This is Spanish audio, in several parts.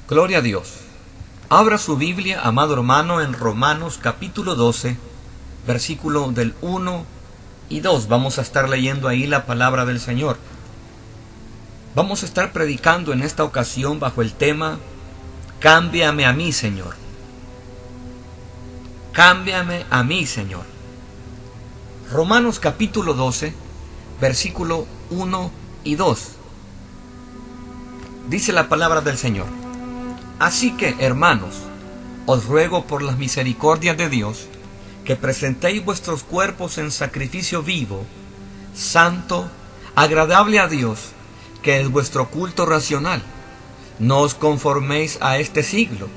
Gloria a Dios. Abra su Biblia, amado hermano, en Romanos capítulo 12, versículo del 1 y 2. Vamos a estar leyendo ahí la palabra del Señor. Vamos a estar predicando en esta ocasión bajo el tema Cámbiame a mí, Señor. Cámbiame a mí, Señor. Romanos capítulo 12, versículo 1 y 2. Dice la palabra del Señor: Así que, hermanos, os ruego por las misericordias de Dios, que presentéis vuestros cuerpos en sacrificio vivo, santo, agradable a Dios, que es vuestro culto racional. No os conforméis a este siglo,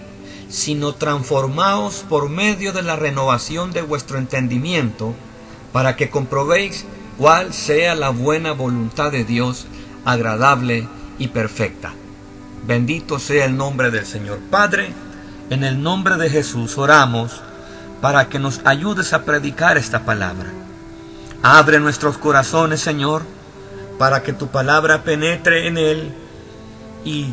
sino transformaos por medio de la renovación de vuestro entendimiento, para que comprobéis cuál sea la buena voluntad de Dios, agradable y perfecta. Bendito sea el nombre del Señor. Padre, en el nombre de Jesús oramos para que nos ayudes a predicar esta palabra. Abre nuestros corazones, Señor, para que tu palabra penetre en él y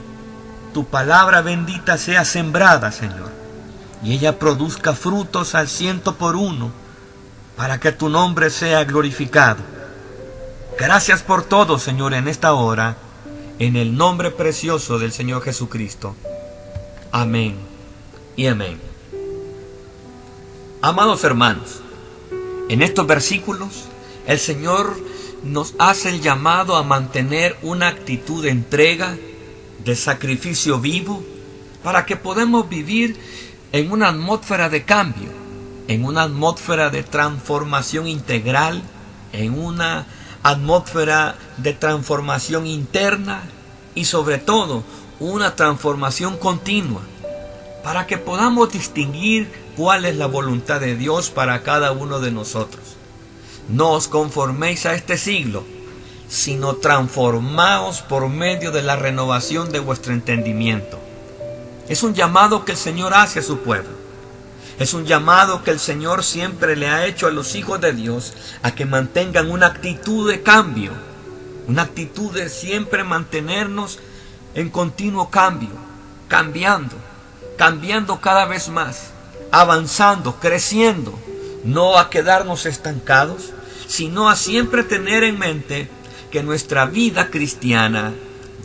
tu palabra bendita sea sembrada, Señor, y ella produzca frutos al 100%, para que tu nombre sea glorificado. Gracias por todo, Señor, en esta hora, en el nombre precioso del Señor Jesucristo. Amén y amén. Amados hermanos, en estos versículos el Señor nos hace el llamado a mantener una actitud de entrega, de sacrificio vivo, para que podamos vivir en una atmósfera de cambio, en una atmósfera de transformación integral, en una atmósfera de transformación interna y sobre todo una transformación continua, para que podamos distinguir cuál es la voluntad de Dios para cada uno de nosotros. No os conforméis a este siglo, sino transformaos por medio de la renovación de vuestro entendimiento. Es un llamado que el Señor hace a su pueblo. Es un llamado que el Señor siempre le ha hecho a los hijos de Dios, a que mantengan una actitud de cambio, una actitud de siempre mantenernos en continuo cambio, cambiando cada vez más, avanzando, creciendo, no a quedarnos estancados, sino a siempre tener en mente que nuestra vida cristiana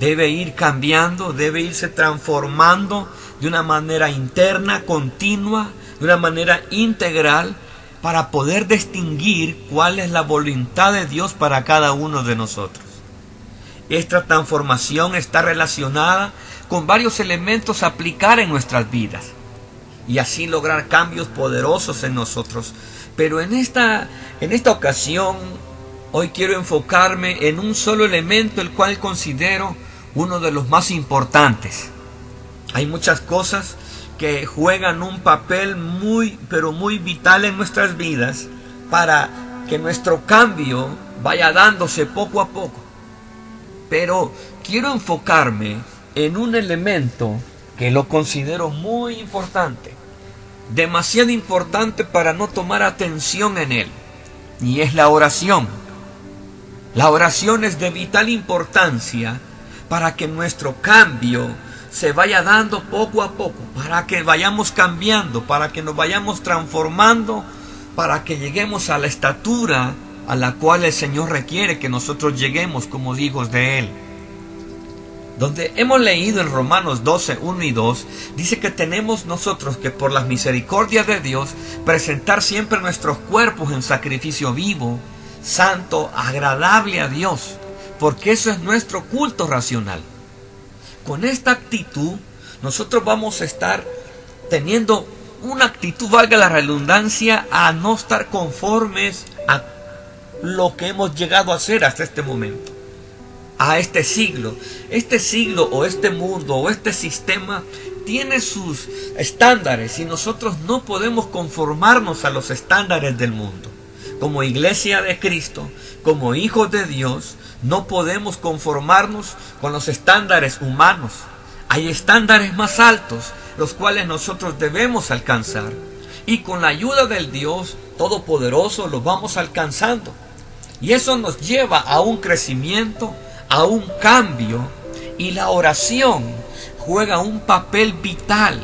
debe ir cambiando, debe irse transformando de una manera interna, continua, de una manera integral, para poder distinguir cuál es la voluntad de Dios para cada uno de nosotros. Esta transformación está relacionada con varios elementos a aplicar en nuestras vidas y así lograr cambios poderosos en nosotros. Pero en esta ocasión, hoy quiero enfocarme en un solo elemento, el cual considero uno de los más importantes. Hay muchas cosas que juegan un papel pero muy vital en nuestras vidas para que nuestro cambio vaya dándose poco a poco. Pero quiero enfocarme en un elemento que lo considero muy importante, demasiado importante para no tomar atención en él, y es la oración. La oración es de vital importancia para que nuestro cambio se vaya dando poco a poco, para que vayamos cambiando, para que nos vayamos transformando, para que lleguemos a la estatura a la cual el Señor requiere que nosotros lleguemos como hijos de Él. Donde hemos leído en Romanos 12, 1 y 2, dice que tenemos nosotros que por las misericordias de Dios presentar siempre nuestros cuerpos en sacrificio vivo, santo, agradable a Dios, porque eso es nuestro culto racional. Con esta actitud, nosotros vamos a estar teniendo una actitud, valga la redundancia, a no estar conformes a lo que hemos llegado a hacer hasta este momento, a este siglo. Este siglo o este mundo o este sistema tiene sus estándares y nosotros no podemos conformarnos a los estándares del mundo. Como iglesia de Cristo, como hijos de Dios, no podemos conformarnos con los estándares humanos. Hay estándares más altos, los cuales nosotros debemos alcanzar. Y con la ayuda del Dios Todopoderoso los vamos alcanzando. Y eso nos lleva a un crecimiento, a un cambio. Y la oración juega un papel vital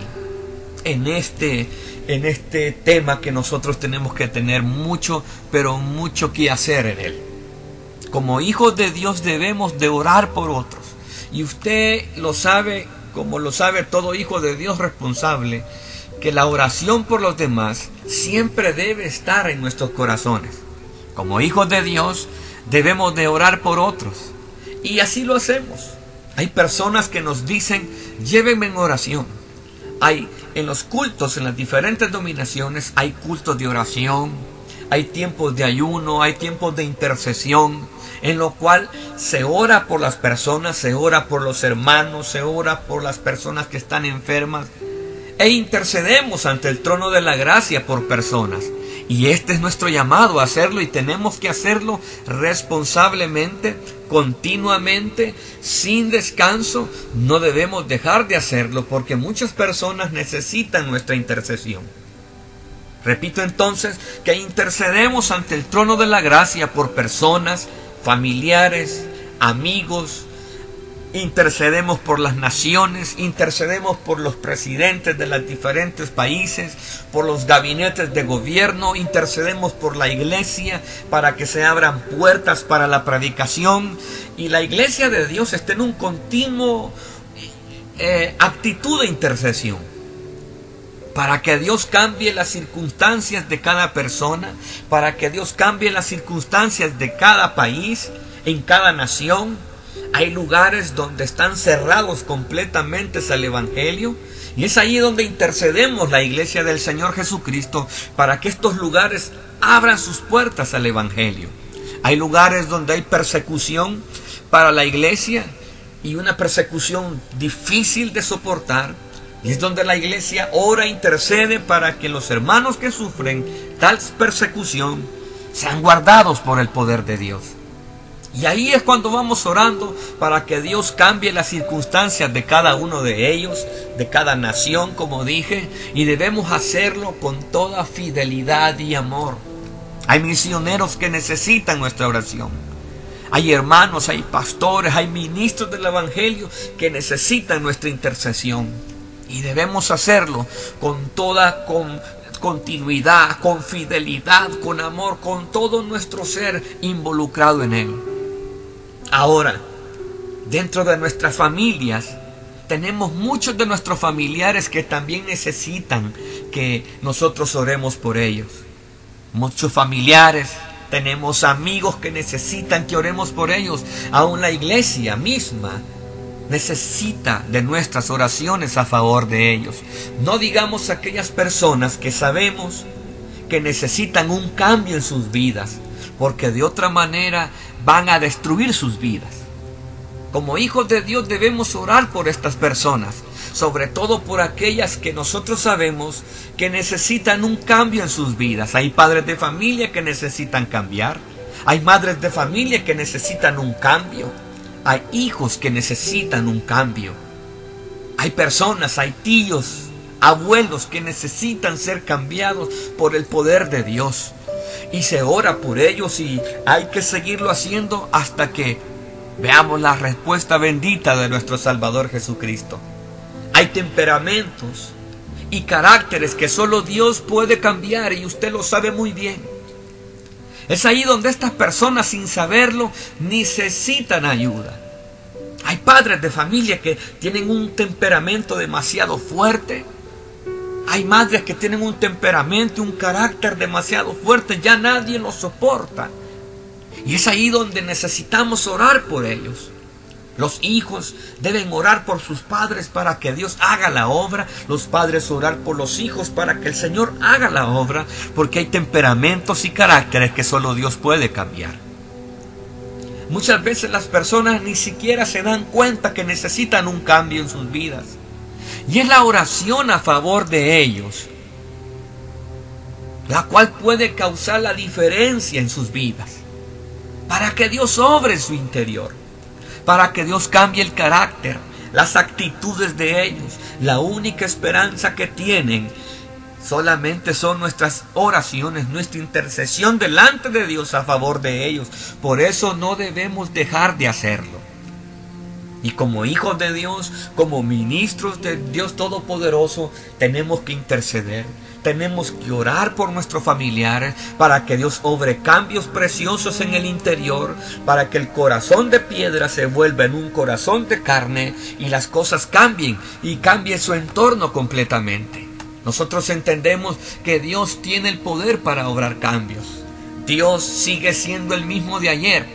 en este tema que nosotros tenemos que tener mucho, pero mucho que hacer en él. Como hijos de Dios debemos de orar por otros. Y usted lo sabe, como lo sabe todo hijo de Dios responsable, que la oración por los demás siempre debe estar en nuestros corazones. Como hijos de Dios debemos de orar por otros. Y así lo hacemos. Hay personas que nos dicen, llévenme en oración. Hay en los cultos, en las diferentes denominaciones, hay cultos de oración, hay tiempos de ayuno, hay tiempos de intercesión, en lo cual se ora por las personas, se ora por los hermanos, se ora por las personas que están enfermas, e intercedemos ante el trono de la gracia por personas. Y este es nuestro llamado a hacerlo, y tenemos que hacerlo responsablemente, continuamente, sin descanso. No debemos dejar de hacerlo porque muchas personas necesitan nuestra intercesión. Repito entonces que intercedemos ante el trono de la gracia por personas, familiares, amigos. Intercedemos por las naciones, intercedemos por los presidentes de los diferentes países, por los gabinetes de gobierno, intercedemos por la iglesia para que se abran puertas para la predicación y la iglesia de Dios esté en un continuo actitud de intercesión, para que Dios cambie las circunstancias de cada persona, para que Dios cambie las circunstancias de cada país, en cada nación. Hay lugares donde están cerrados completamente al Evangelio, y es ahí donde intercedemos la iglesia del Señor Jesucristo para que estos lugares abran sus puertas al Evangelio. Hay lugares donde hay persecución para la iglesia, y una persecución difícil de soportar, y es donde la iglesia ora e intercede para que los hermanos que sufren tal persecución sean guardados por el poder de Dios. Y ahí es cuando vamos orando para que Dios cambie las circunstancias de cada uno de ellos, de cada nación, como dije, y debemos hacerlo con toda fidelidad y amor. Hay misioneros que necesitan nuestra oración. Hay hermanos, hay pastores, hay ministros del Evangelio que necesitan nuestra intercesión. Y debemos hacerlo con continuidad, con fidelidad, con amor, con todo nuestro ser involucrado en él. Ahora, dentro de nuestras familias, tenemos muchos de nuestros familiares que también necesitan que nosotros oremos por ellos. Muchos familiares, tenemos amigos que necesitan que oremos por ellos. Aún la iglesia misma necesita de nuestras oraciones a favor de ellos. No digamos aquellas personas que sabemos que necesitan un cambio en sus vidas, porque de otra manera van a destruir sus vidas. Como hijos de Dios debemos orar por estas personas, sobre todo por aquellas que nosotros sabemos que necesitan un cambio en sus vidas. Hay padres de familia que necesitan cambiar, hay madres de familia que necesitan un cambio, hay hijos que necesitan un cambio, hay personas, hay tíos, abuelos que necesitan ser cambiados por el poder de Dios. Y se ora por ellos, y hay que seguirlo haciendo hasta que veamos la respuesta bendita de nuestro Salvador Jesucristo. Hay temperamentos y caracteres que solo Dios puede cambiar, y usted lo sabe muy bien. Es ahí donde estas personas, sin saberlo, necesitan ayuda. Hay padres de familia que tienen un temperamento demasiado fuerte. Hay madres que tienen un temperamento y un carácter demasiado fuerte, ya nadie los soporta. Y es ahí donde necesitamos orar por ellos. Los hijos deben orar por sus padres para que Dios haga la obra. Los padres orar por los hijos para que el Señor haga la obra, porque hay temperamentos y caracteres que solo Dios puede cambiar. Muchas veces las personas ni siquiera se dan cuenta que necesitan un cambio en sus vidas. Y es la oración a favor de ellos la cual puede causar la diferencia en sus vidas, para que Dios obre en su interior, para que Dios cambie el carácter, las actitudes de ellos. La única esperanza que tienen solamente son nuestras oraciones, nuestra intercesión delante de Dios a favor de ellos. Por eso no debemos dejar de hacerlo. Y como hijos de Dios, como ministros de Dios Todopoderoso, tenemos que interceder. Tenemos que orar por nuestros familiares para que Dios obre cambios preciosos en el interior, para que el corazón de piedra se vuelva en un corazón de carne y las cosas cambien y cambie su entorno completamente. Nosotros entendemos que Dios tiene el poder para obrar cambios. Dios sigue siendo el mismo de ayer,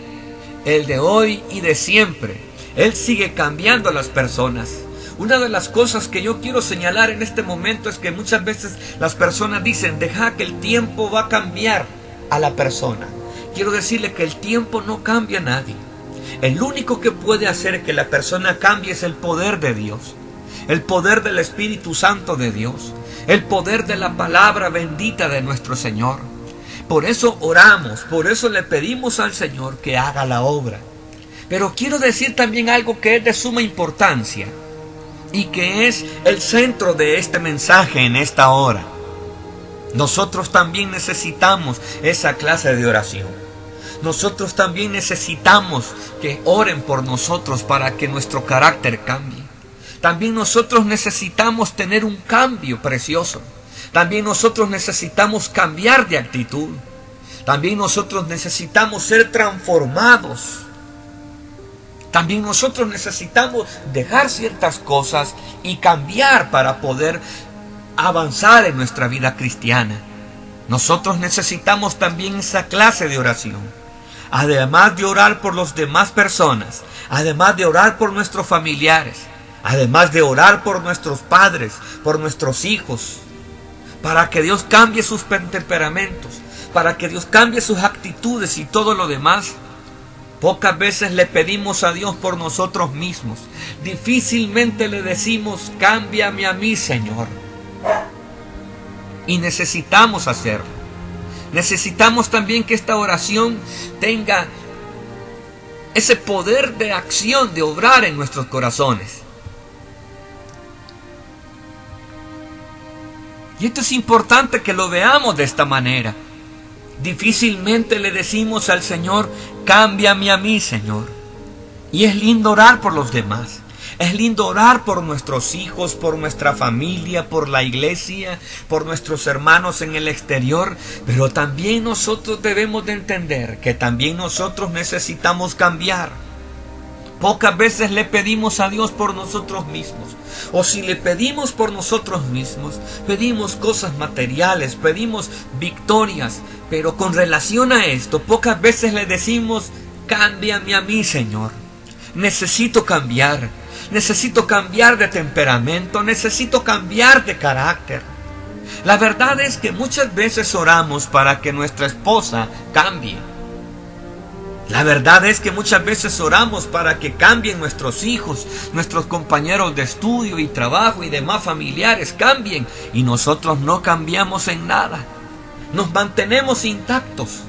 el de hoy y de siempre. Él sigue cambiando a las personas. Una de las cosas que yo quiero señalar en este momento es que muchas veces las personas dicen, deja que el tiempo va a cambiar a la persona. Quiero decirle que el tiempo no cambia a nadie. El único que puede hacer que la persona cambie es el poder de Dios, el poder del Espíritu Santo de Dios, el poder de la palabra bendita de nuestro Señor. Por eso oramos, por eso le pedimos al Señor que haga la obra. Pero quiero decir también algo que es de suma importancia y que es el centro de este mensaje en esta hora. Nosotros también necesitamos esa clase de oración. Nosotros también necesitamos que oren por nosotros para que nuestro carácter cambie. También nosotros necesitamos tener un cambio precioso. También nosotros necesitamos cambiar de actitud. También nosotros necesitamos ser transformados. También nosotros necesitamos dejar ciertas cosas y cambiar para poder avanzar en nuestra vida cristiana. Nosotros necesitamos también esa clase de oración. Además de orar por las demás personas, además de orar por nuestros familiares, además de orar por nuestros padres, por nuestros hijos, para que Dios cambie sus temperamentos, para que Dios cambie sus actitudes y todo lo demás. Pocas veces le pedimos a Dios por nosotros mismos. Difícilmente le decimos, cámbiame a mí, Señor. Y necesitamos hacerlo. Necesitamos también que esta oración tenga ese poder de acción, de obrar en nuestros corazones. Y esto es importante que lo veamos de esta manera. Difícilmente le decimos al Señor, cámbiame a mí, Señor. Y es lindo orar por los demás. Es lindo orar por nuestros hijos, por nuestra familia, por la iglesia, por nuestros hermanos en el exterior. Pero también nosotros debemos de entender que también nosotros necesitamos cambiar. Pocas veces le pedimos a Dios por nosotros mismos. O si le pedimos por nosotros mismos, pedimos cosas materiales, pedimos victorias. Pero con relación a esto, pocas veces le decimos, cámbiame a mí, Señor. Necesito cambiar de temperamento, necesito cambiar de carácter. La verdad es que muchas veces oramos para que nuestra esposa cambie. La verdad es que muchas veces oramos para que cambien nuestros hijos, nuestros compañeros de estudio y trabajo y demás familiares cambien. Y nosotros no cambiamos en nada. Nos mantenemos intactos.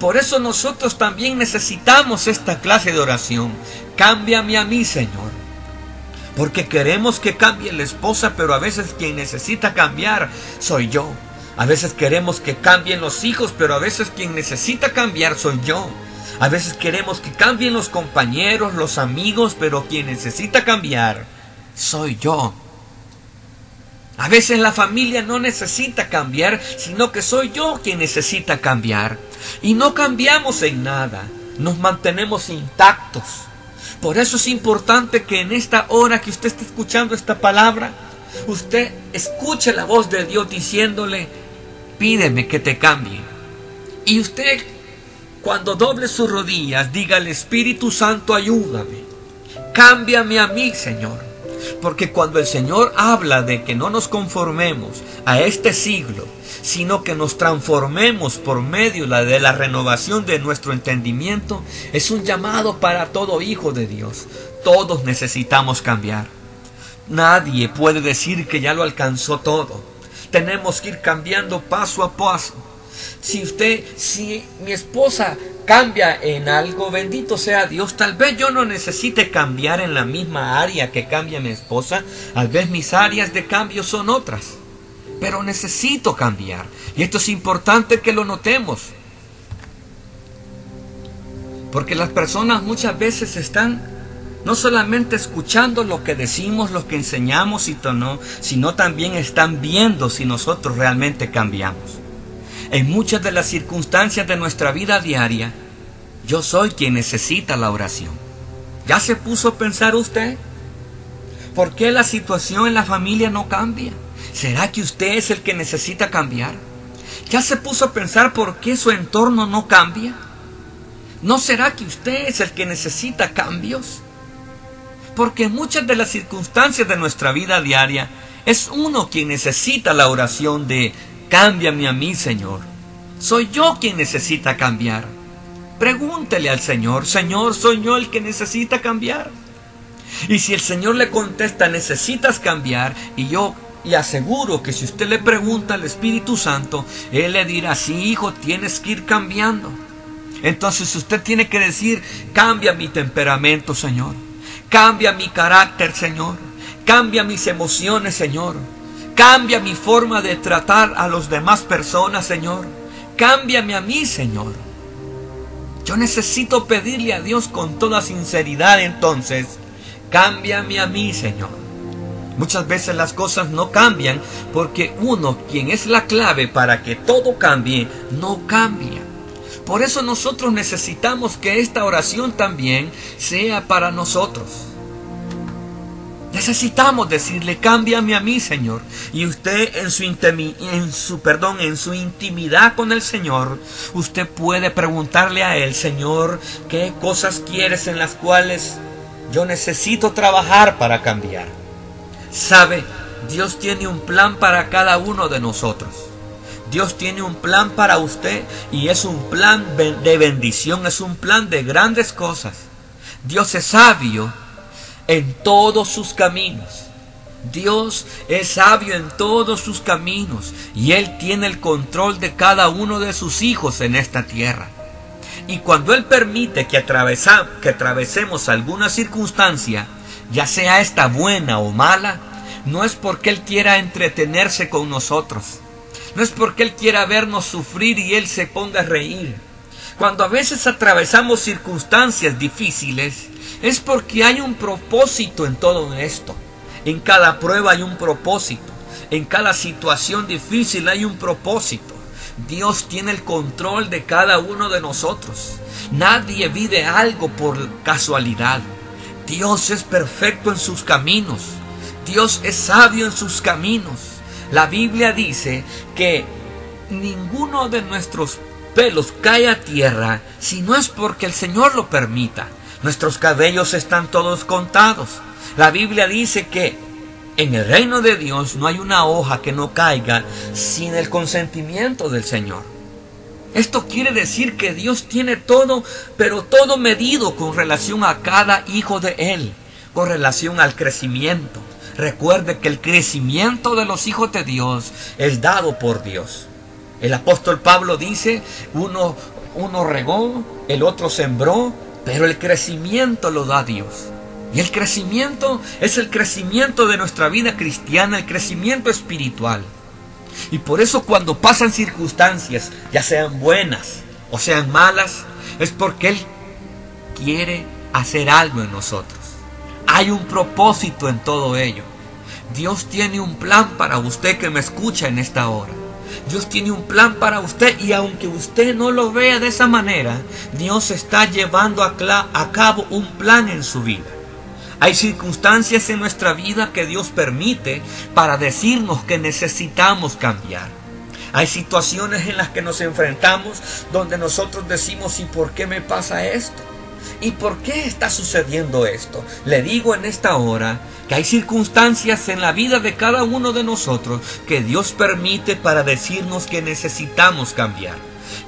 Por eso nosotros también necesitamos esta clase de oración. Cámbiame a mí, Señor. Porque queremos que cambie la esposa, pero a veces quien necesita cambiar soy yo. A veces queremos que cambien los hijos, pero a veces quien necesita cambiar soy yo. A veces queremos que cambien los compañeros, los amigos, pero quien necesita cambiar soy yo. A veces la familia no necesita cambiar, sino que soy yo quien necesita cambiar. Y no cambiamos en nada, nos mantenemos intactos. Por eso es importante que en esta hora que usted está escuchando esta palabra, usted escuche la voz de Dios diciéndole, pídeme que te cambie. Y usted, cuando doble sus rodillas, diga al Espíritu Santo, ayúdame, cámbiame a mí, Señor. Porque cuando el Señor habla de que no nos conformemos a este siglo, sino que nos transformemos por medio de la renovación de nuestro entendimiento, es un llamado para todo hijo de Dios. Todos necesitamos cambiar. Nadie puede decir que ya lo alcanzó todo. Tenemos que ir cambiando paso a paso. Si mi esposa cambia en algo, bendito sea Dios. Tal vez yo no necesite cambiar en la misma área que cambia mi esposa. Tal vez mis áreas de cambio son otras. Pero necesito cambiar. Y esto es importante que lo notemos. Porque las personas muchas veces están No solamente escuchando lo que decimos, lo que enseñamos, sino también están viendo si nosotros realmente cambiamos. En muchas de las circunstancias de nuestra vida diaria, yo soy quien necesita la oración. ¿Ya se puso a pensar usted? ¿Por qué la situación en la familia no cambia? ¿Será que usted es el que necesita cambiar? ¿Ya se puso a pensar por qué su entorno no cambia? ¿No será que usted es el que necesita cambios? Porque en muchas de las circunstancias de nuestra vida diaria es uno quien necesita la oración de cámbiame a mí, Señor. Soy yo quien necesita cambiar. Pregúntele al Señor, Señor, ¿soy yo el que necesita cambiar? Y si el Señor le contesta, necesitas cambiar, y yo le aseguro que si usted le pregunta al Espíritu Santo, Él le dirá, sí, hijo, tienes que ir cambiando. Entonces usted tiene que decir, cambia mi temperamento, Señor. Cambia mi carácter, Señor. Cambia mis emociones, Señor. Cambia mi forma de tratar a las demás personas, Señor. Cámbiame a mí, Señor. Yo necesito pedirle a Dios con toda sinceridad, entonces, cámbiame a mí, Señor. Muchas veces las cosas no cambian porque uno, quien es la clave para que todo cambie, no cambia. Por eso nosotros necesitamos que esta oración también sea para nosotros. Necesitamos decirle, cámbiame a mí, Señor. Y usted en su intimidad con el Señor, usted puede preguntarle a Él, Señor, ¿qué cosas quieres en las cuales yo necesito trabajar para cambiar? ¿Sabe? Dios tiene un plan para cada uno de nosotros. Dios tiene un plan para usted y es un plan de bendición, es un plan de grandes cosas. Dios es sabio en todos sus caminos. Dios es sabio en todos sus caminos y Él tiene el control de cada uno de sus hijos en esta tierra. Y cuando Él permite que atravesemos alguna circunstancia, ya sea esta buena o mala, no es porque Él quiera entretenerse con nosotros. No es porque Él quiera vernos sufrir y Él se ponga a reír. Cuando a veces atravesamos circunstancias difíciles, es porque hay un propósito en todo esto. En cada prueba hay un propósito. En cada situación difícil hay un propósito. Dios tiene el control de cada uno de nosotros. Nadie vive algo por casualidad. Dios es perfecto en sus caminos. Dios es sabio en sus caminos. La Biblia dice que ninguno de nuestros pelos cae a tierra si no es porque el Señor lo permita. Nuestros cabellos están todos contados. La Biblia dice que en el reino de Dios no hay una hoja que no caiga sin el consentimiento del Señor. Esto quiere decir que Dios tiene todo, pero todo medido con relación a cada hijo de Él, con relación al crecimiento. Recuerde que el crecimiento de los hijos de Dios es dado por Dios. El apóstol Pablo dice, uno regó, el otro sembró, pero el crecimiento lo da Dios. Y el crecimiento es el crecimiento de nuestra vida cristiana, el crecimiento espiritual. Y por eso cuando pasan circunstancias, ya sean buenas o sean malas, es porque Él quiere hacer algo en nosotros. Hay un propósito en todo ello. Dios tiene un plan para usted que me escucha en esta hora. Dios tiene un plan para usted y aunque usted no lo vea de esa manera, Dios está llevando a cabo un plan en su vida. Hay circunstancias en nuestra vida que Dios permite para decirnos que necesitamos cambiar. Hay situaciones en las que nos enfrentamos donde nosotros decimos, ¿y por qué me pasa esto? ¿Y por qué está sucediendo esto? Le digo en esta hora que hay circunstancias en la vida de cada uno de nosotros que Dios permite para decirnos que necesitamos cambiar,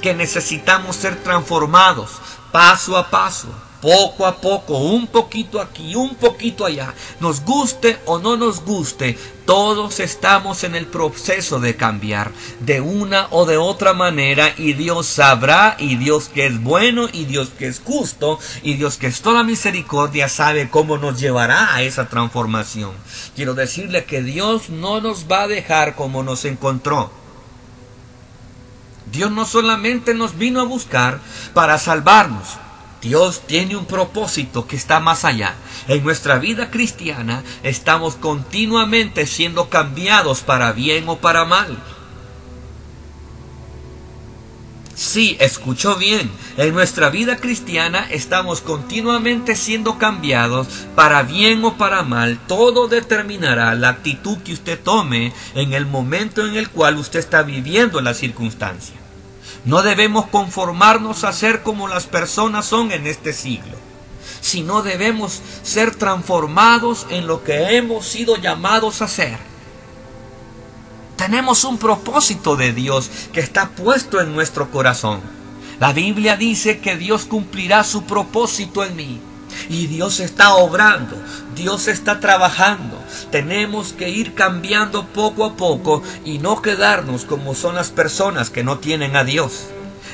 que necesitamos ser transformados paso a paso, poco a poco, un poquito aquí, un poquito allá. Nos guste o no nos guste, todos estamos en el proceso de cambiar de una o de otra manera y Dios sabrá, y Dios que es bueno, y Dios que es justo, y Dios que es toda misericordia sabe cómo nos llevará a esa transformación. Quiero decirle que Dios no nos va a dejar como nos encontró. Dios no solamente nos vino a buscar para salvarnos. Dios tiene un propósito que está más allá. En nuestra vida cristiana estamos continuamente siendo cambiados para bien o para mal. Sí, escuchó bien. En nuestra vida cristiana estamos continuamente siendo cambiados para bien o para mal. Todo determinará la actitud que usted tome en el momento en el cual usted está viviendo la circunstancia. No debemos conformarnos a ser como las personas son en este siglo, sino debemos ser transformados en lo que hemos sido llamados a ser. Tenemos un propósito de Dios que está puesto en nuestro corazón. La Biblia dice que Dios cumplirá su propósito en mí. Y Dios está obrando, Dios está trabajando. Tenemos que ir cambiando poco a poco y no quedarnos como son las personas que no tienen a Dios.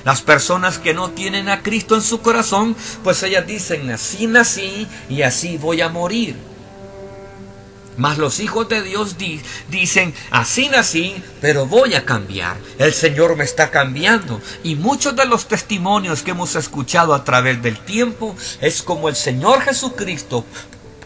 Las personas que no tienen a Cristo en su corazón, pues ellas dicen, así nací y así voy a morir. Mas los hijos de Dios dicen, así nací, pero voy a cambiar. El Señor me está cambiando. Y muchos de los testimonios que hemos escuchado a través del tiempo es como el Señor Jesucristo,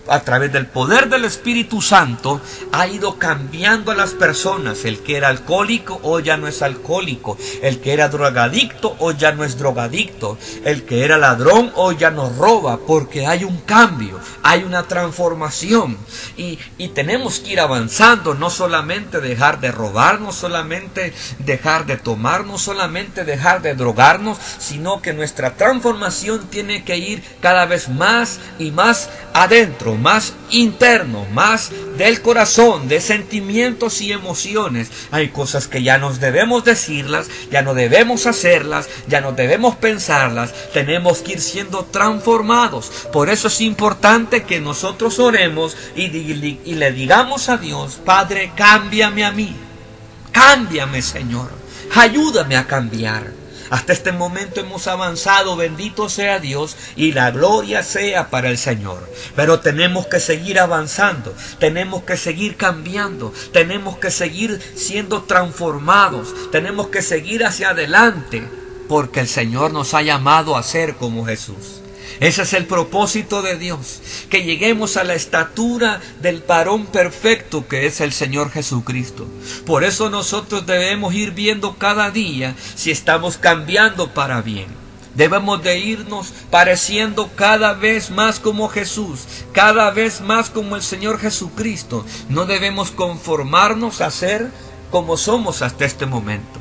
a través del poder del Espíritu Santo, ha ido cambiando a las personas. El que era alcohólico hoy ya no es alcohólico. El que era drogadicto hoy ya no es drogadicto. El que era ladrón hoy ya no roba, porque hay un cambio, hay una transformación. Y tenemos que ir avanzando, no solamente dejar de robar, no solamente dejar de tomar, no solamente dejar de drogarnos, sino que nuestra transformación tiene que ir cada vez más y más adentro, más interno, más del corazón, de sentimientos y emociones. Hay cosas que ya nos debemos decirlas, ya no debemos hacerlas, ya no debemos pensarlas. Tenemos que ir siendo transformados. Por eso es importante que nosotros oremos y le digamos a Dios, Padre, cámbiame a mí, cámbiame, Señor, ayúdame a cambiar. Hasta este momento hemos avanzado, bendito sea Dios, y la gloria sea para el Señor. Pero tenemos que seguir avanzando, tenemos que seguir cambiando, tenemos que seguir siendo transformados, tenemos que seguir hacia adelante, porque el Señor nos ha llamado a ser como Jesús. Ese es el propósito de Dios, que lleguemos a la estatura del varón perfecto que es el Señor Jesucristo. Por eso nosotros debemos ir viendo cada día si estamos cambiando para bien. Debemos de irnos pareciendo cada vez más como Jesús, cada vez más como el Señor Jesucristo. No debemos conformarnos a ser como somos hasta este momento.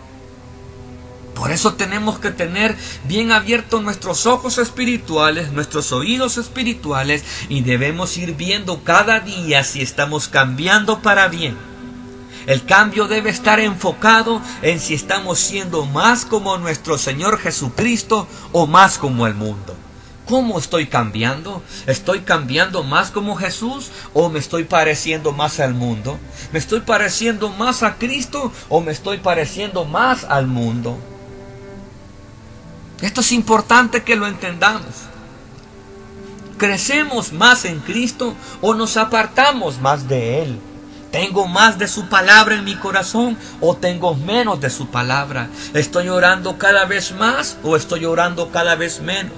Por eso tenemos que tener bien abiertos nuestros ojos espirituales, nuestros oídos espirituales, y debemos ir viendo cada día si estamos cambiando para bien. El cambio debe estar enfocado en si estamos siendo más como nuestro Señor Jesucristo o más como el mundo. ¿Cómo estoy cambiando? ¿Estoy cambiando más como Jesús o me estoy pareciendo más al mundo? ¿Me estoy pareciendo más a Cristo o me estoy pareciendo más al mundo? Esto es importante que lo entendamos. ¿Crecemos más en Cristo o nos apartamos más de Él? ¿Tengo más de su palabra en mi corazón o tengo menos de su palabra? ¿Estoy orando cada vez más o estoy orando cada vez menos?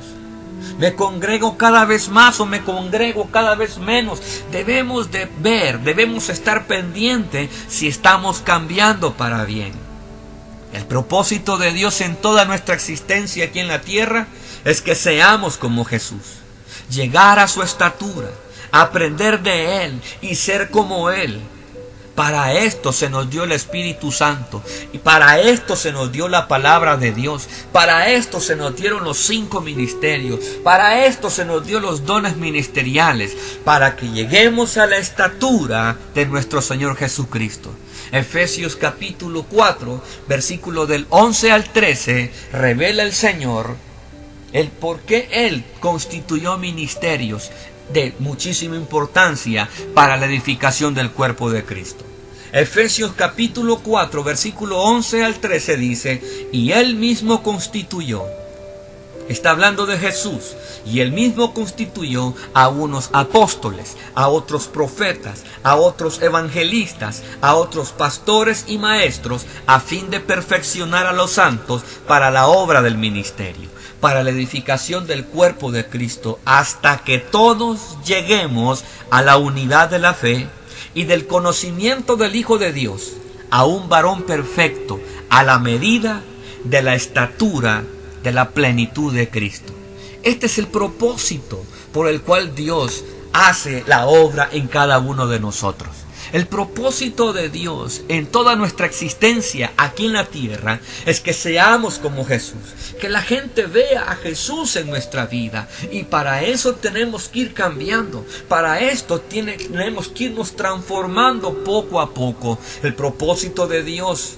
¿Me congrego cada vez más o me congrego cada vez menos? Debemos de ver, debemos estar pendientes si estamos cambiando para bien. El propósito de Dios en toda nuestra existencia aquí en la tierra es que seamos como Jesús, llegar a su estatura, aprender de Él y ser como Él. Para esto se nos dio el Espíritu Santo y para esto se nos dio la palabra de Dios. Para esto se nos dieron los 5 ministerios. Para esto se nos dio los dones ministeriales, para que lleguemos a la estatura de nuestro Señor Jesucristo. Efesios capítulo 4, versículo del 11 al 13, revela el Señor el por qué Él constituyó ministerios de muchísima importancia para la edificación del cuerpo de Cristo. Efesios capítulo 4, versículo 11 al 13 dice, y Él mismo constituyó Está hablando de Jesús. Y él mismo constituyó a unos apóstoles, a otros profetas, a otros evangelistas, a otros pastores y maestros, a fin de perfeccionar a los santos para la obra del ministerio, para la edificación del cuerpo de Cristo, hasta que todos lleguemos a la unidad de la fe y del conocimiento del Hijo de Dios, a un varón perfecto, a la medida de la estatura de la plenitud de Cristo. Este es el propósito por el cual Dios hace la obra en cada uno de nosotros. El propósito de Dios en toda nuestra existencia aquí en la tierra es que seamos como Jesús, que la gente vea a Jesús en nuestra vida, y para eso tenemos que ir cambiando, para esto tenemos que irnos transformando poco a poco. El propósito de Dios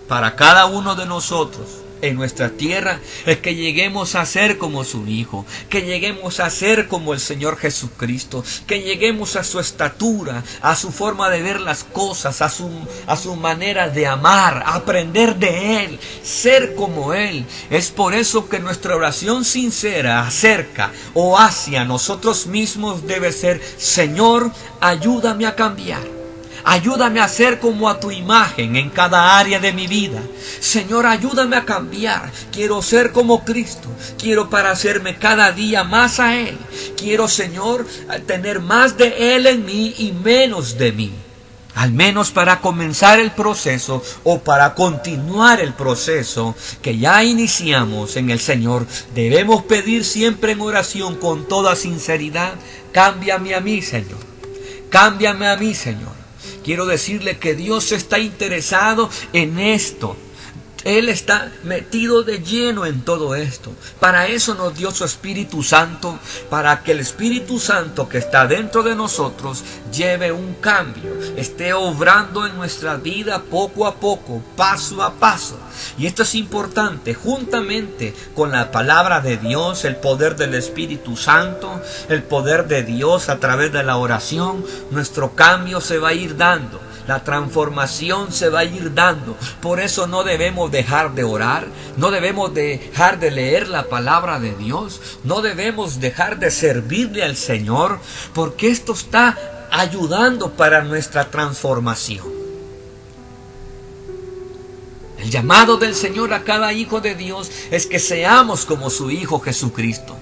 para cada uno de nosotros en nuestra tierra es que lleguemos a ser como su Hijo, que lleguemos a ser como el Señor Jesucristo, que lleguemos a su estatura, a su forma de ver las cosas, a su manera de amar, a aprender de Él, ser como Él. Es por eso que nuestra oración sincera acerca o hacia nosotros mismos debe ser: Señor, ayúdame a cambiar. Ayúdame a ser como a tu imagen en cada área de mi vida. Señor, ayúdame a cambiar. Quiero ser como Cristo. Quiero parecerme cada día más a Él. Quiero, Señor, tener más de Él en mí y menos de mí. Al menos para comenzar el proceso o para continuar el proceso que ya iniciamos en el Señor, debemos pedir siempre en oración con toda sinceridad: cámbiame a mí, Señor. Cámbiame a mí, Señor. Quiero decirle que Dios está interesado en esto. Él está metido de lleno en todo esto. Para eso nos dio su Espíritu Santo, para que el Espíritu Santo que está dentro de nosotros lleve un cambio, esté obrando en nuestra vida poco a poco, paso a paso. Y esto es importante, juntamente con la palabra de Dios, el poder del Espíritu Santo, el poder de Dios a través de la oración, nuestro cambio se va a ir dando. La transformación se va a ir dando. Por eso no debemos dejar de orar, no debemos dejar de leer la palabra de Dios, no debemos dejar de servirle al Señor, porque esto está ayudando para nuestra transformación. El llamado del Señor a cada hijo de Dios es que seamos como su Hijo Jesucristo.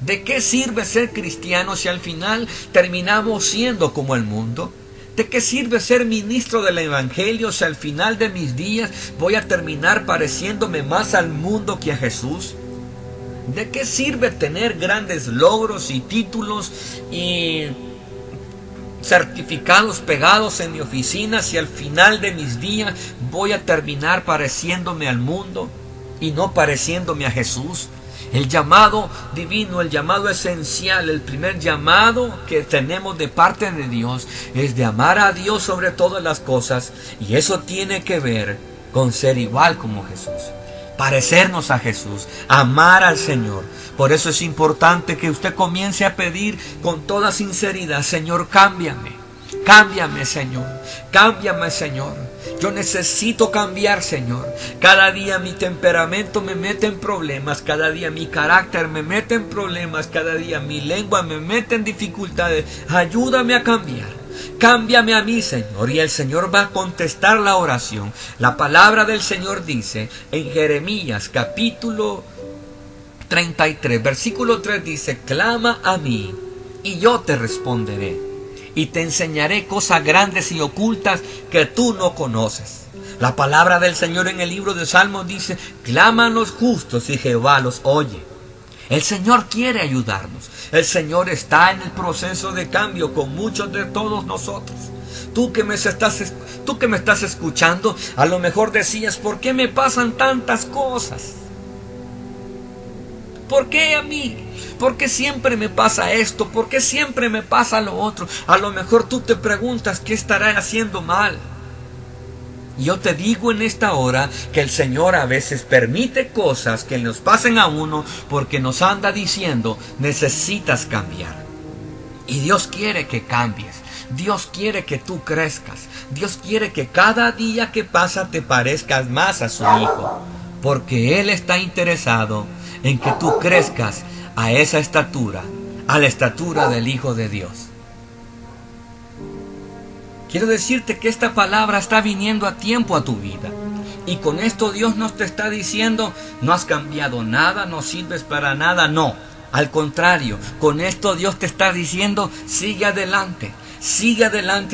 ¿De qué sirve ser cristiano si al final terminamos siendo como el mundo? ¿De qué sirve ser ministro del Evangelio si al final de mis días voy a terminar pareciéndome más al mundo que a Jesús? ¿De qué sirve tener grandes logros y títulos y certificados pegados en mi oficina si al final de mis días voy a terminar pareciéndome al mundo y no pareciéndome a Jesús? El llamado divino, el llamado esencial, el primer llamado que tenemos de parte de Dios es de amar a Dios sobre todas las cosas, y eso tiene que ver con ser igual como Jesús, parecernos a Jesús, amar al Señor. Por eso es importante que usted comience a pedir con toda sinceridad: Señor, cámbiame. Cámbiame, Señor. Cámbiame, Señor. Yo necesito cambiar, Señor. Cada día mi temperamento me mete en problemas. Cada día mi carácter me mete en problemas. Cada día mi lengua me mete en dificultades. Ayúdame a cambiar. Cámbiame a mí, Señor. Y el Señor va a contestar la oración. La palabra del Señor dice en Jeremías capítulo 33, versículo 3 dice: clama a mí y yo te responderé, y te enseñaré cosas grandes y ocultas que tú no conoces. La palabra del Señor en el libro de Salmos dice: claman los justos y Jehová los oye. El Señor quiere ayudarnos. El Señor está en el proceso de cambio con muchos de todos nosotros. Tú que me estás escuchando, a lo mejor decías: ¿por qué me pasan tantas cosas? ¿Por qué a mí? ¿Por qué siempre me pasa esto? ¿Por qué siempre me pasa lo otro? A lo mejor tú te preguntas: ¿qué estaré haciendo mal? Y yo te digo en esta hora que el Señor a veces permite cosas que nos pasen a uno porque nos anda diciendo: necesitas cambiar. Y Dios quiere que cambies. Dios quiere que tú crezcas. Dios quiere que cada día que pasa te parezcas más a su Hijo. Porque Él está interesado en que tú crezcas a esa estatura, a la estatura del Hijo de Dios. Quiero decirte que esta palabra está viniendo a tiempo a tu vida. Y con esto Dios no te está diciendo, no has cambiado nada, no sirves para nada, no. Al contrario, con esto Dios te está diciendo, sigue adelante,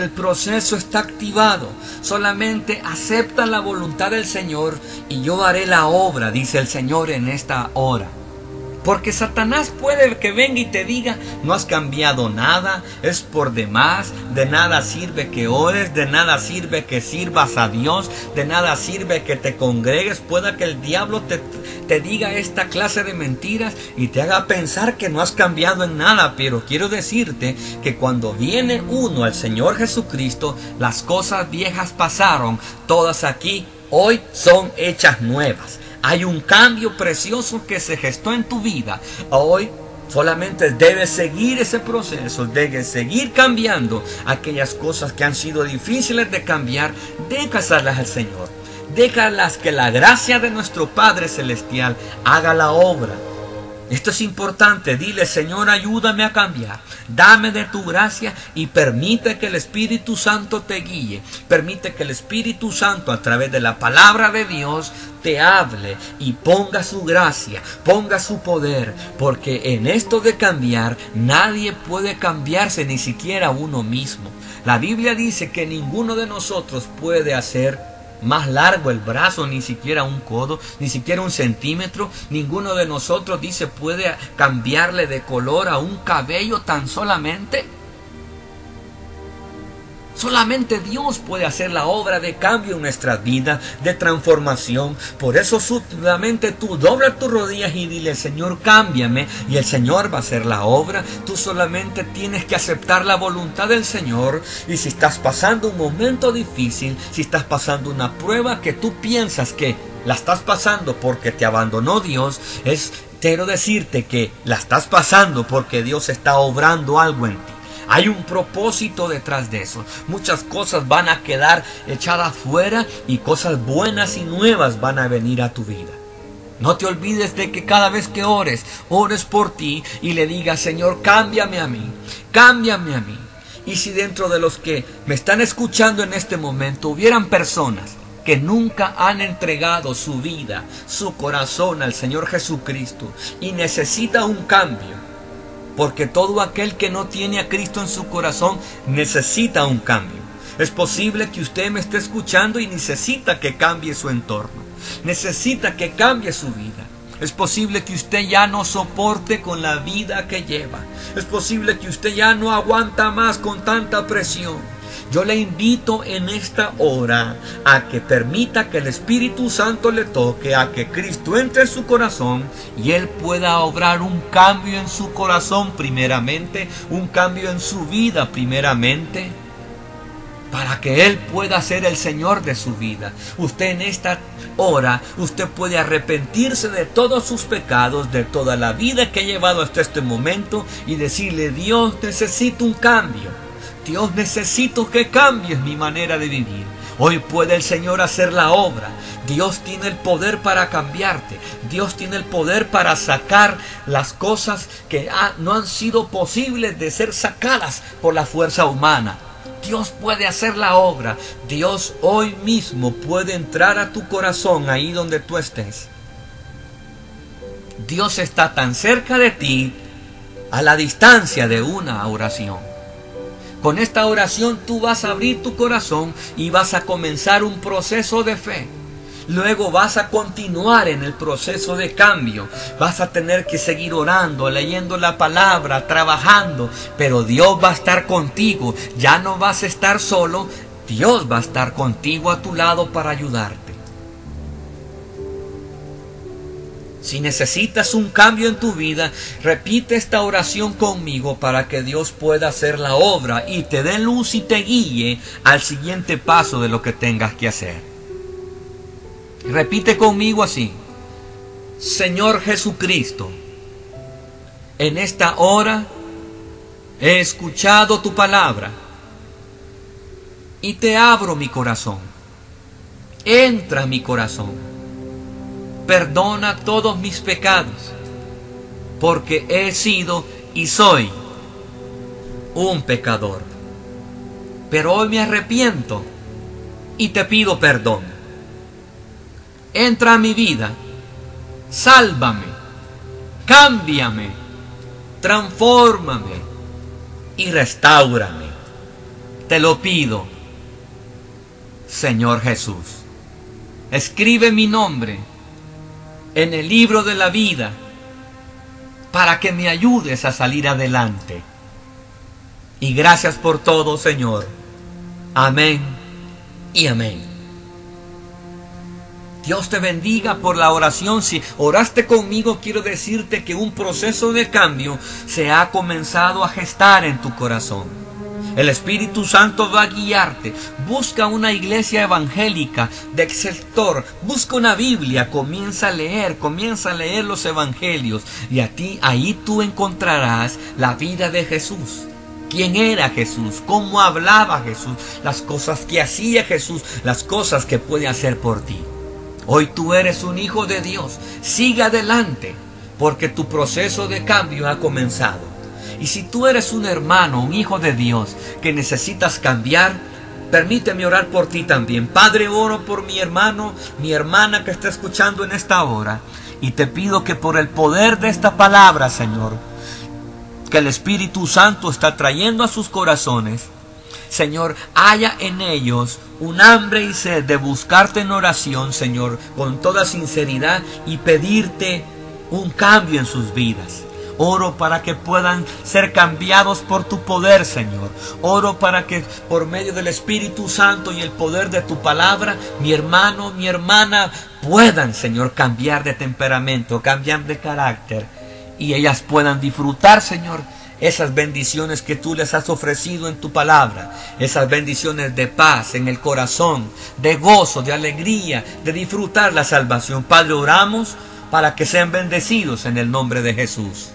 el proceso está activado. Solamente acepta la voluntad del Señor y yo haré la obra, dice el Señor en esta hora. Porque Satanás puede que venga y te diga, no has cambiado nada, es por demás, de nada sirve que ores, de nada sirve que sirvas a Dios, de nada sirve que te congregues. Pueda que el diablo te diga esta clase de mentiras y te haga pensar que no has cambiado en nada. Pero quiero decirte que cuando viene uno al Señor Jesucristo, las cosas viejas pasaron, todas aquí hoy son hechas nuevas. Hay un cambio precioso que se gestó en tu vida. Hoy solamente debes seguir ese proceso, debes seguir cambiando aquellas cosas que han sido difíciles de cambiar. Déjalas al Señor. Déjalas que la gracia de nuestro Padre Celestial haga la obra. Esto es importante. Dile, Señor, ayúdame a cambiar. Dame de tu gracia y permite que el Espíritu Santo te guíe. Permite que el Espíritu Santo, a través de la palabra de Dios, te hable y ponga su gracia, ponga su poder. Porque en esto de cambiar, nadie puede cambiarse, ni siquiera uno mismo. La Biblia dice que ninguno de nosotros puede hacer más largo el brazo, ni siquiera un codo, ni siquiera un centímetro. Ninguno de nosotros, dice, puede cambiarle de color a un cabello tan solamente. Solamente Dios puede hacer la obra de cambio en nuestras vidas, de transformación. Por eso solamente tú dobla tus rodillas y dile, Señor, cámbiame, y el Señor va a hacer la obra. Tú solamente tienes que aceptar la voluntad del Señor. Y si estás pasando un momento difícil, si estás pasando una prueba que tú piensas que la estás pasando porque te abandonó Dios, quiero decirte que la estás pasando porque Dios está obrando algo en ti. Hay un propósito detrás de eso. Muchas cosas van a quedar echadas fuera y cosas buenas y nuevas van a venir a tu vida. No te olvides de que cada vez que ores por ti y le digas, Señor, cámbiame a mí, cámbiame a mí. Y si dentro de los que me están escuchando en este momento hubieran personas que nunca han entregado su vida, su corazón al Señor Jesucristo y necesita un cambio, porque todo aquel que no tiene a Cristo en su corazón necesita un cambio. Es posible que usted me esté escuchando y necesita que cambie su entorno. Necesita que cambie su vida. Es posible que usted ya no soporte con la vida que lleva. Es posible que usted ya no aguanta más con tanta presión. Yo le invito en esta hora a que permita que el Espíritu Santo le toque, a que Cristo entre en su corazón y Él pueda obrar un cambio en su corazón primeramente, un cambio en su vida primeramente, para que Él pueda ser el Señor de su vida. Usted en esta hora, usted puede arrepentirse de todos sus pecados, de toda la vida que ha llevado hasta este momento y decirle, Dios, necesito un cambio. Dios, necesito que cambies mi manera de vivir. Hoy puede el Señor hacer la obra. Dios tiene el poder para cambiarte. Dios tiene el poder para sacar las cosas que no han sido posibles de ser sacadas por la fuerza humana. Dios puede hacer la obra. Dios hoy mismo puede entrar a tu corazón ahí donde tú estés. Dios está tan cerca de ti a la distancia de una oración. Con esta oración tú vas a abrir tu corazón y vas a comenzar un proceso de fe. Luego vas a continuar en el proceso de cambio. Vas a tener que seguir orando, leyendo la palabra, trabajando. Pero Dios va a estar contigo. Ya no vas a estar solo. Dios va a estar contigo a tu lado para ayudarte. Si necesitas un cambio en tu vida, repite esta oración conmigo para que Dios pueda hacer la obra y te dé luz y te guíe al siguiente paso de lo que tengas que hacer. Repite conmigo así: Señor Jesucristo, en esta hora he escuchado tu palabra y te abro mi corazón. Entra a mi corazón. Perdona todos mis pecados porque he sido y soy un pecador. Pero hoy me arrepiento y te pido perdón. Entra a mi vida, sálvame, cámbiame, transfórmame y restáurame. Te lo pido, Señor Jesús. Escribe mi nombre en el libro de la vida para que me ayudes a salir adelante. Y gracias por todo, Señor. Amén y amén. Dios te bendiga por la oración. Si oraste conmigo, quiero decirte que un proceso de cambio se ha comenzado a gestar en tu corazón. El Espíritu Santo va a guiarte. Busca una iglesia evangélica del sector. Busca una Biblia. Comienza a leer los evangelios. Y ahí tú encontrarás la vida de Jesús. ¿Quién era Jesús? ¿Cómo hablaba Jesús? Las cosas que hacía Jesús. Las cosas que puede hacer por ti. Hoy tú eres un hijo de Dios. Sigue adelante, porque tu proceso de cambio ha comenzado. Y si tú eres un hermano, un hijo de Dios, que necesitas cambiar, permíteme orar por ti también. Padre, oro por mi hermano, mi hermana que está escuchando en esta hora. Y te pido que por el poder de esta palabra, Señor, que el Espíritu Santo está trayendo a sus corazones, Señor, haya en ellos un hambre y sed de buscarte en oración, Señor, con toda sinceridad y pedirte un cambio en sus vidas. Oro para que puedan ser cambiados por tu poder, Señor. Oro para que por medio del Espíritu Santo y el poder de tu palabra, mi hermano, mi hermana, puedan, Señor, cambiar de temperamento, cambiar de carácter. Y ellas puedan disfrutar, Señor, esas bendiciones que tú les has ofrecido en tu palabra. Esas bendiciones de paz en el corazón, de gozo, de alegría, de disfrutar la salvación. Padre, oramos para que sean bendecidos en el nombre de Jesús.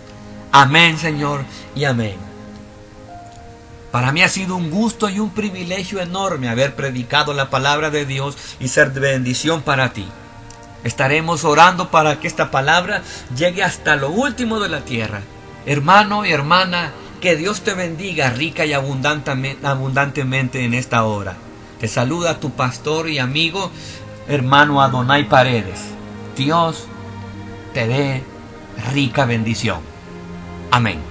Amén, Señor, y amén. Para mí ha sido un gusto y un privilegio enorme haber predicado la palabra de Dios y ser de bendición para ti. Estaremos orando para que esta palabra llegue hasta lo último de la tierra. Hermano y hermana, que Dios te bendiga rica y abundantemente en esta hora. Te saluda tu pastor y amigo, hermano Adonai Paredes. Dios te dé rica bendición. Amén.